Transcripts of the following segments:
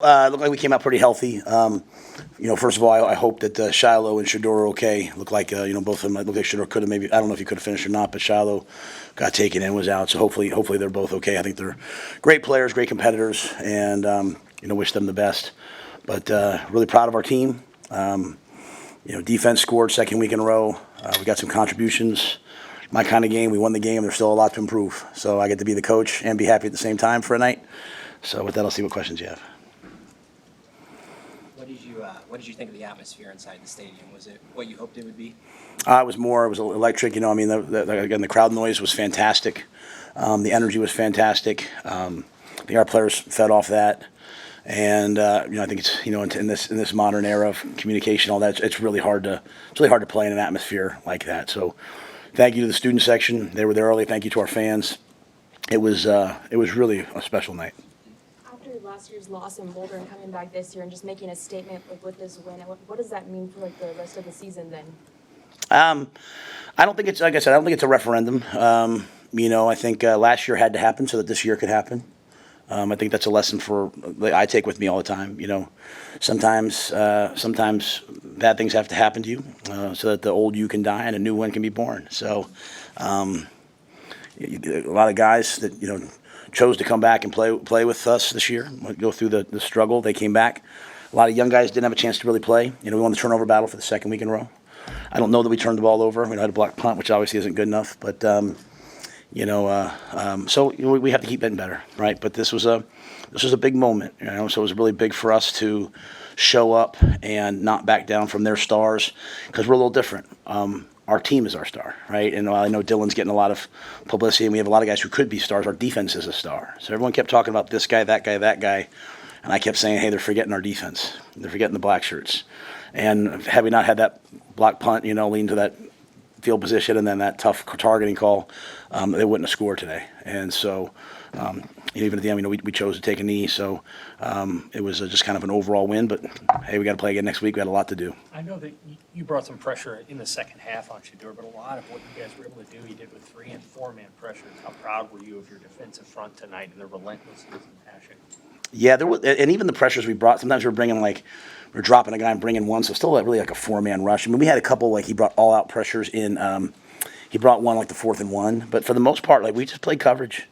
Looked like we came out pretty healthy. First of all, I hope that Shiloh and Shador are okay. Looked like both of them. Looked like Shador could have maybe. I don't know if he could have finished or not, but Shiloh got taken in, was out. So hopefully they're both okay. I think they're great players, great competitors, and wish them the best. But really proud of our team. Defense scored second week in a row. We got some contributions. My kind of game. We won the game. There's still a lot to improve. So I get to be the coach and be happy at the same time for a night. So with that, I'll see what questions you have. What did you think of the atmosphere inside the stadium? Was it what you hoped it would be? It was electric. Again, the crowd noise was fantastic. The energy was fantastic. I think our players fed off that. And I think it's in this modern era of communication, all that, it's really hard to play in an atmosphere like that. So, thank you to the student section. They were there early. Thank you to our fans. It was really a special night. After last year's loss in Boulder and coming back this year and just making a statement with this win, what does that mean for the rest of the season then? I don't think it's, like I said, I don't think it's a referendum. I think last year had to happen so that this year could happen. I think that's a lesson I take with me all the time. Sometimes bad things have to happen to you so that the old you can die and a new one can be born. So a lot of guys that chose to come back and play with us this year, go through the struggle. They came back. A lot of young guys didn't have a chance to really play. We won the turnover battle for the second week in a row. I don't know that we turned the ball over. We had a block punt, which obviously isn't good enough, but. So we have to keep getting better, right? But this was a big moment, So it was really big for us to show up and not back down from their stars because we're a little different. Our team is our star, right? And while I know Dylan's getting a lot of publicity, and we have a lot of guys who could be stars, our defense is a star. So everyone kept talking about this guy, that guy, that guy, and I kept saying, hey, they're forgetting our defense. They're forgetting the black shirts. And had we not had that block punt, lean to that field position and then that tough targeting call, they wouldn't have scored today. And so even at the end, we chose to take a knee. So it was just kind of an overall win. But, hey, we got to play again next week. We got a lot to do. I know that you brought some pressure in the second half on Shador, but a lot of what you guys were able to do, you did with 3- and 4-man pressures. How proud were you of your defensive front tonight and their relentlessness and passion? Yeah, and even the pressures we brought, sometimes we're bringing we're dropping a guy and bringing one, so still really like a 4-man rush. I mean, we had a couple, he brought all-out pressures in. He brought one the 4th and 1. But for the most part, we just played coverage.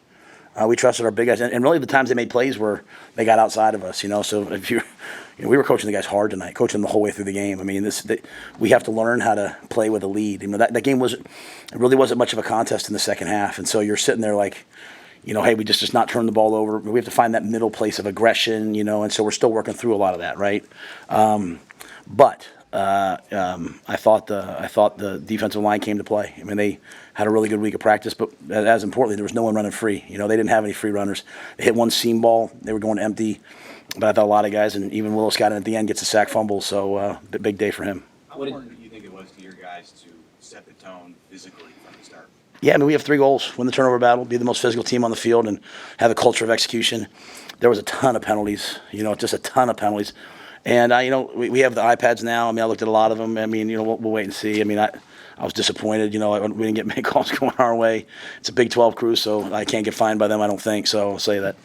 We trusted our big guys. And really the times they made plays were they got outside of us, So if we were coaching the guys hard tonight, coaching the whole way through the game. I mean, we have to learn how to play with a lead. That game really wasn't much of a contest in the second half. And so you're sitting there hey, we just not turn the ball over. We have to find that middle place of aggression, and so we're still working through a lot of that, right? But I thought the defensive line came to play. I mean, they had a really good week of practice, but as importantly, there was no one running free. They didn't have any free runners. They hit one seam ball. They were going empty, but I thought a lot of guys, and even Willis got in at the end, gets a sack fumble, so big day for him. How important do you think it was to your guys to set the tone physically from the start? Yeah, I mean, we have 3 goals: win the turnover battle, be the most physical team on the field, and have a culture of execution. There was a ton of penalties, just a ton of penalties. And, we have the iPads now. I mean, I looked at a lot of them. I mean, we'll wait and see. I mean, I was disappointed. We didn't get many calls going our way. It's a Big 12 crew, so I can't get fined by them, I don't think. So I'll say that.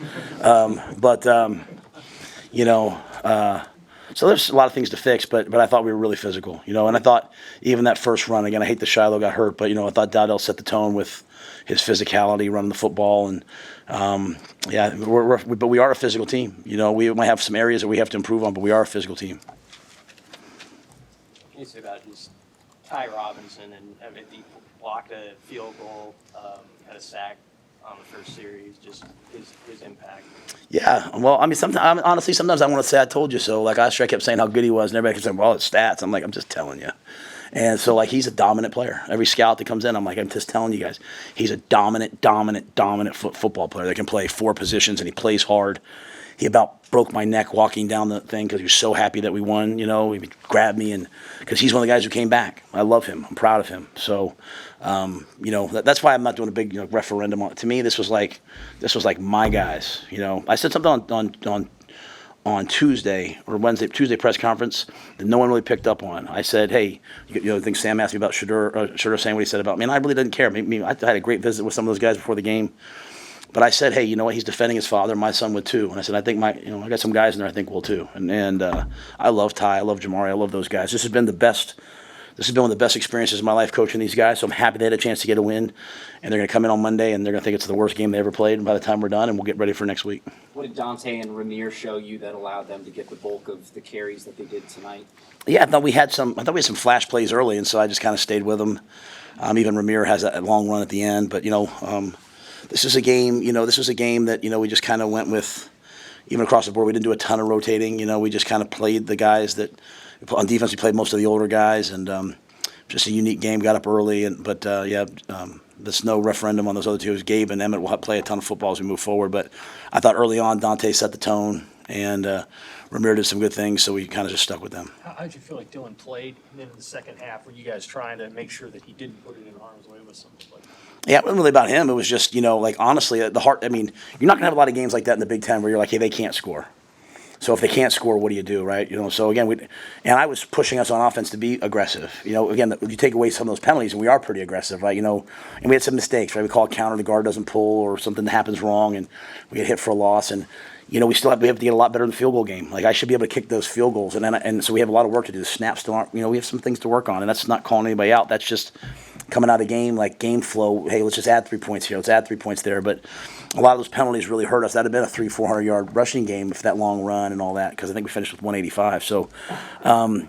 So there's a lot of things to fix, but I thought we were really physical, and I thought even that first run, again, I hate that Shiloh got hurt, but, I thought Dowdell set the tone with his physicality, running the football, and, but we are a physical team. We might have some areas that we have to improve on, but we are a physical team. Can you say about just Ty Robinson and he blocked a field goal, had a sack on the first series, just his impact? Yeah, well, I mean, honestly, sometimes I want to say I told you so. Last year I kept saying how good he was, and everybody kept saying, well, it's stats. I'm like, I'm just telling you. And so, he's a dominant player. Every scout that comes in, I'm like, I'm just telling you guys, he's a dominant football player that can play 4 positions, and he plays hard. He about broke my neck walking down the thing because he was so happy that we won. He grabbed me, and because he's one of the guys who came back. I love him. I'm proud of him. So, that's why I'm not doing a big referendum on it. To me, this was like my guys. I said something on Tuesday or Tuesday press conference that no one really picked up on. I said, hey, I think Sam asked me about Shador saying what he said about me, and I really didn't care. I had a great visit with some of those guys before the game. But I said, hey, you know what? He's defending his father. My son would too. And I said, I think I got some guys in there I think will too. And I love Ty. I love Jamari. I love those guys. This has been one of the best experiences of my life coaching these guys. So I'm happy they had a chance to get a win. And they're going to come in on Monday and they're going to think it's the worst game they ever played. By the time we're done, and we'll get ready for next week. What did Dante and Ramir show you that allowed them to get the bulk of the carries that they did tonight? Yeah, I thought we had some flash plays early, and so I just kind of stayed with them. Even Ramir has a long run at the end, but this is a game. This was a game that we just kind of went with. Even across the board, we didn't do a ton of rotating. We just kind of played the guys that on defense. We played most of the older guys, and just a unique game. Got up early, but there's no referendum on those other two. Gabe and Emmett will play a ton of football as we move forward. But I thought early on Dante set the tone, and Ramir did some good things, so we kind of just stuck with them. How did you feel like Dylan played? And then in the second half, were you guys trying to make sure that he didn't put it in harm's way with something like that? Yeah, it wasn't really about him. It was just, honestly, the heart. I mean, you're not going to have a lot of games like that in the Big Ten where you're like, hey, they can't score. So if they can't score, what do you do, right? So again, I was pushing us on offense to be aggressive. Again, you take away some of those penalties, and we are pretty aggressive, right? And we had some mistakes, right? We call a counter, the guard doesn't pull, or something happens wrong, and we get hit for a loss. And we still have to get a lot better in the field goal game. Like I should be able to kick those field goals, and so we have a lot of work to do. The snaps still aren't. We have some things to work on, and that's not calling anybody out. That's just coming out of the game, like game flow. Hey, let's just add 3 points here. Let's add 3 points there. But a lot of those penalties really hurt us. That'd have been a 300-400 yard rushing game if that long run and all that. Because I think we finished with 185. So, I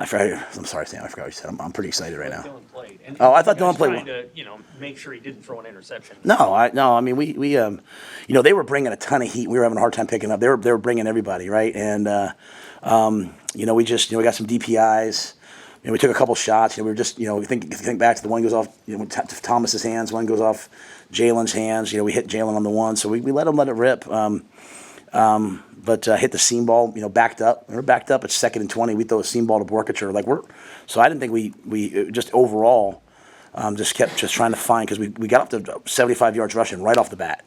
forgot. I'm sorry, Sam. I forgot what you said. I'm pretty excited right now. Dylan played. And Oh, I thought you guys Dylan played trying to, make sure he didn't throw an interception. No. I mean, we they were bringing a ton of heat. We were having a hard time picking up. They were bringing everybody, right? And we just we got some DPIs. We took a couple shots. We were just think back to the one goes off to Thomas's hands. One goes off Jalen's hands. We hit Jalen on the one, so we let it rip. But hit the seam ball. Backed up. We were backed up at 2nd and 20. We throw a seam ball to Borkacher. So I didn't think we just overall just kept trying to find, because we got up to 75 yards rushing right off the bat.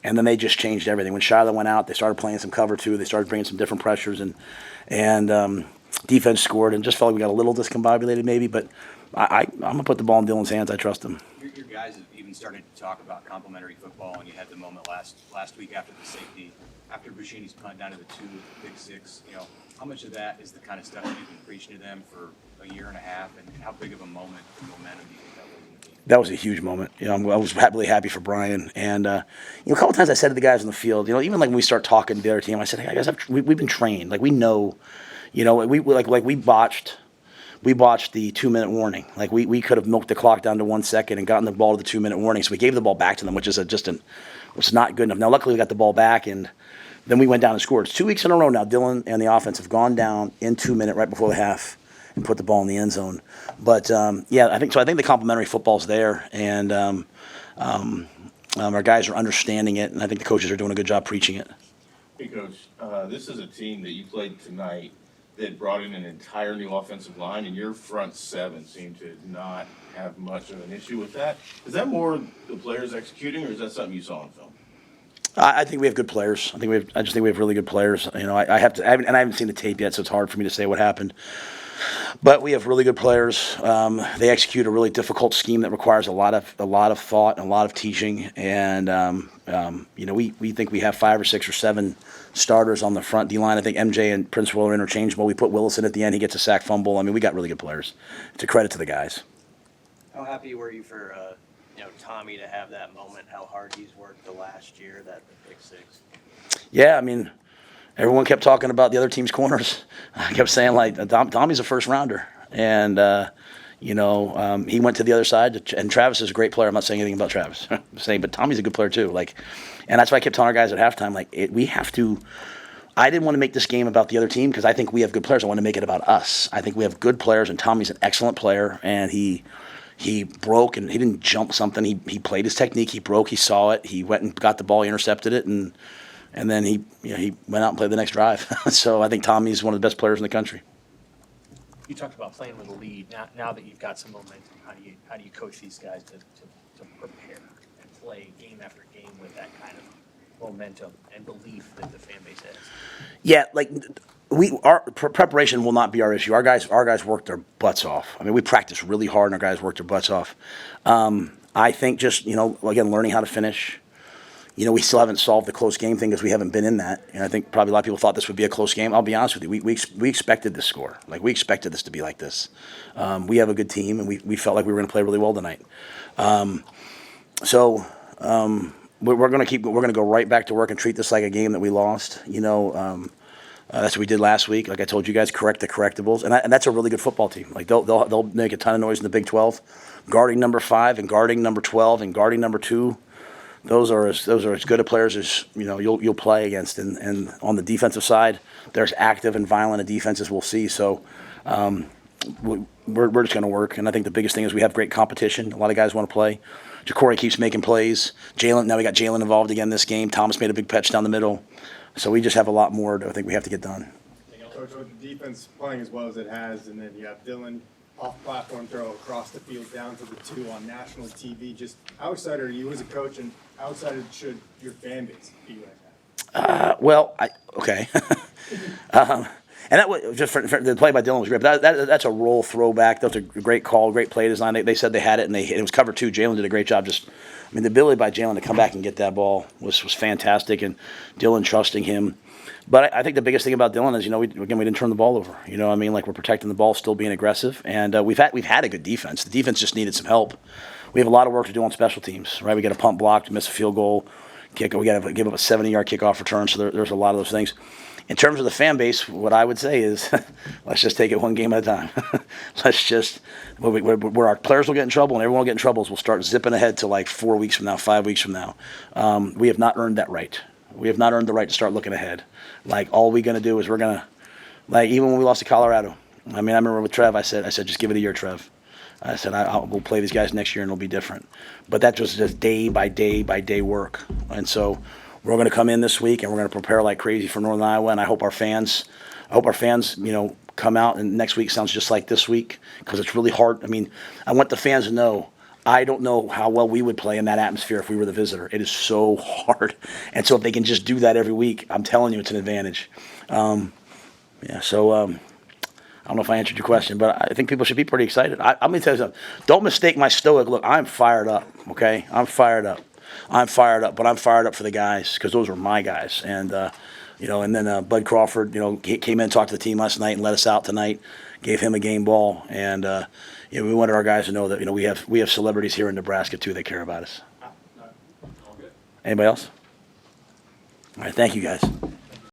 And then they just changed everything. When Shiloh went out, they started playing some cover two. They started bringing some different pressures, and defense scored, and just felt like we got a little discombobulated maybe. But I'm going to put the ball in Dylan's hands. I trust him. Your guys have even started to talk about complementary football, and you had the moment last week after the safety, after Bushini's punt down to the 2 with the pick six. How much of that is the kind of stuff that you've been preaching to them for a year and a half, and how big of a moment and momentum do you think that was in the team? That was a huge moment. I was really happy for Brian. And a couple times I said to the guys in the field, even like when we start talking to the other team, I said, hey guys, we've been trained. Like we know, we botched the 2-minute warning. Like we could have milked the clock down to 1 second and gotten the ball to the 2-minute warning. So we gave the ball back to them, which is was not good enough. Now luckily we got the ball back, and then we went down and scored. It's 2 weeks in a row now. Dylan and the offense have gone down in 2-minute right before the half and put the ball in the end zone. But I think the complementary football's there, and our guys are understanding it, and I think the coaches are doing a good job preaching it. Hey, Coach, this is a team that you played tonight that brought in an entire new offensive line, and your front seven seemed to not have much of an issue with that. Is that more the players executing, or is that something you saw on film? I think we have good players. I just think we have really good players. I haven't seen the tape yet, so it's hard for me to say what happened. But we have really good players. They execute a really difficult scheme that requires a lot of thought and a lot of teaching. And we think we have 5 or 6 or 7 starters on the front D line. I think MJ and Prince Will are interchangeable. We put Willis in at the end. He gets a sack fumble. I mean, we got really good players. It's a credit to the guys. How happy were you for Tommy to have that moment? How hard he's worked the last year, that pick six. Yeah, I mean, everyone kept talking about the other team's corners. I kept saying Tommy's a first rounder, and he went to the other side. And Travis is a great player. I'm not saying anything about Travis. I'm saying, but Tommy's a good player too. And that's why I kept telling our guys at halftime, we have to. I didn't want to make this game about the other team because I think we have good players. I want to make it about us. I think we have good players, and Tommy's an excellent player, and he broke, and he didn't jump something. He played his technique. He broke. He saw it. He went and got the ball. He intercepted it, and then he went out and played the next drive. So I think Tommy's one of the best players in the country. You talked about playing with a lead. Now that you've got some momentum, how do you coach these guys to prepare and play game after game with that kind of momentum and belief that the fan base has? Yeah, our preparation will not be our issue. Our guys work their butts off. I mean, we practice really hard, and our guys work their butts off. I think just, again, learning how to finish. We still haven't solved the close game thing because we haven't been in that. And I think probably a lot of people thought this would be a close game. I'll be honest with you. We expected this score. Like, we expected this to be like this. We have a good team, and we felt like we were going to play really well tonight. We're going to go right back to work and treat this like a game that we lost. That's what we did last week. Like I told you guys, correct the correctables. And that's a really good football team. Like, they'll make a ton of noise in the Big 12. Guarding number 5 and guarding number 12 and guarding number 2. Those are as good a players as you'll play against, and on the defensive side, they're as active and violent a defense as we'll see. So we're just going to work, and I think the biggest thing is we have great competition. A lot of guys want to play. Ja'Cory keeps making plays. Now we got Jalen involved again this game. Thomas made a big catch down the middle. So we just have a lot more I think we have to get done. Coach, with the defense playing as well as it has, and then you have Dylan off-platform throw across the field down to the 2 on national TV. Just how excited are you as a coach, and how excited should your fan base be right now? Okay. And that was just for the play by Dylan was great. But that's a roll throwback. That was a great call, great play design. They said they had it, and it was cover 2. Jalen did a great job. The ability by Jalen to come back and get that ball was fantastic, and Dylan trusting him. But I think the biggest thing about Dylan is, we didn't turn the ball over. We're protecting the ball, still being aggressive, and we've had a good defense. The defense just needed some help. We have a lot of work to do on special teams, right? We got a punt block, miss a field goal, kick. We got to give up a 70-yard kickoff return. So there's a lot of those things. In terms of the fan base, what I would say is, let's just take it one game at a time. Where our players will get in trouble and everyone will get in trouble is we'll start zipping ahead to like 4 weeks from now, 5 weeks from now. We have not earned that right. We have not earned the right to start looking ahead. Like, all we're going to do is we're going to, like, even when we lost to Colorado, I remember with Trev, I said, just give it a year, Trev. I said, we'll play these guys next year and it'll be different. But that was just day by day by day work. And so we're going to come in this week and we're going to prepare like crazy for Northern Iowa. And I hope our fans, come out, and next week sounds just like this week, because it's really hard. I want the fans to know, I don't know how well we would play in that atmosphere if we were the visitor. It is so hard. And so if they can just do that every week, I'm telling you, it's an advantage. I don't know if I answered your question, but I think people should be pretty excited. I'm going to tell you something. Don't mistake my stoic look. I'm fired up, okay? I'm fired up, but I'm fired up for the guys, because those are my guys. And, and then Bud Crawford, he came in and talked to the team last night and let us out tonight, gave him a game ball. And, we wanted our guys to know that, we have celebrities here in Nebraska, too, that care about us. Anybody else? All right, thank you, guys.